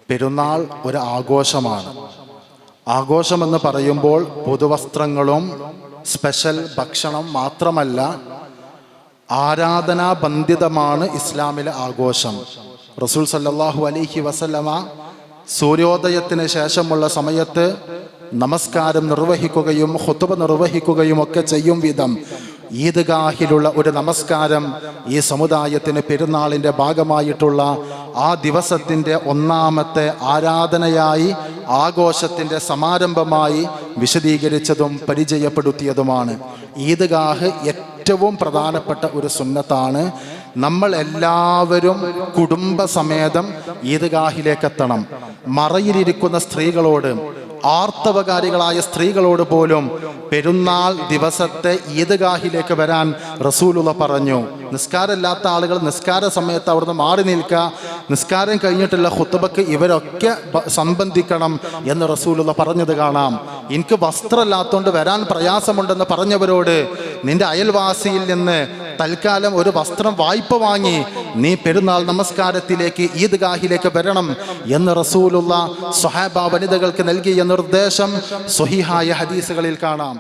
പെരുന്നാൾ ഒരു ആഘോഷമാണ്. ആഘോഷമെന്ന് പറയുമ്പോൾ പുതുവസ്ത്രങ്ങളും സ്പെഷ്യൽ ഭക്ഷണം മാത്രമല്ല, ആരാധനാബന്ധിതമാണ് ഇസ്ലാമിലെ ആഘോഷം. റസൂൽ സല്ലല്ലാഹു അലൈഹി വസല്ലമ സൂര്യോദയത്തിന് ശേഷമുള്ള സമയത്ത് നമസ്കാരം നിർവഹിക്കുകയും ഖുതുബ നിർവഹിക്കുകയും ഒക്കെ ചെയ്യും വിധം ഈദ്ഗാഹിലുള്ള ഒരു നമസ്കാരം ഈ സമുദായത്തിന് പെരുന്നാളിൻ്റെ ഭാഗമായിട്ടുള്ള ആ ദിവസത്തിൻ്റെ ഒന്നാമത്തെ ആരാധനയായി, ആഘോഷത്തിൻ്റെ സമാരംഭമായി വിശദീകരിച്ചതും പരിചയപ്പെടുത്തിയതുമാണ്. ഈദ്ഗാഹ് ഏറ്റവും പ്രധാനപ്പെട്ട ഒരു സുന്നത്താണ്. നമ്മൾ എല്ലാവരും കുടുംബസമേതം ഈദ്ഗാഹിലേക്ക് എത്തണം. മറയിലിരിക്കുന്ന സ്ത്രീകളോട്, ആർത്തവകാരികളായ സ്ത്രീകളോട് പോലും പെരുന്നാൾ ദിവസത്തെ ഈദ്ഗാഹിലേക്ക് വരാൻ റസൂലുള്ള പറഞ്ഞു. നിസ്കാരമില്ലാത്ത ആളുകൾ നിസ്കാര സമയത്ത് അവിടുന്ന് മാറി നിൽക്കുക, നിസ്കാരം കഴിഞ്ഞിട്ടുള്ള ഖുത്ബക്ക് ഇവരൊക്കെ സംബന്ധിക്കണം എന്ന് റസൂലുള്ള പറഞ്ഞത് കാണാം. എനിക്ക് വസ്ത്രമില്ലാത്തതുകൊണ്ട് വരാൻ പ്രയാസമുണ്ടെന്ന് പറഞ്ഞവരോട്, നിന്റെ അയൽവാസിയിൽ നിന്ന് തൽക്കാലം ഒരു വസ്ത്രം വായ്പ വാങ്ങി നീ പെരുന്നാൾ നമസ്കാരത്തിലേക്ക് ഈദ്ഗാഹിലേക്ക് വരണം എന്ന് റസൂലുള്ള സ്വഹാബ വനിതകൾക്ക് നൽകിയ നിർദ്ദേശം സ്വഹീഹായ ഹദീസുകളിൽ കാണാം.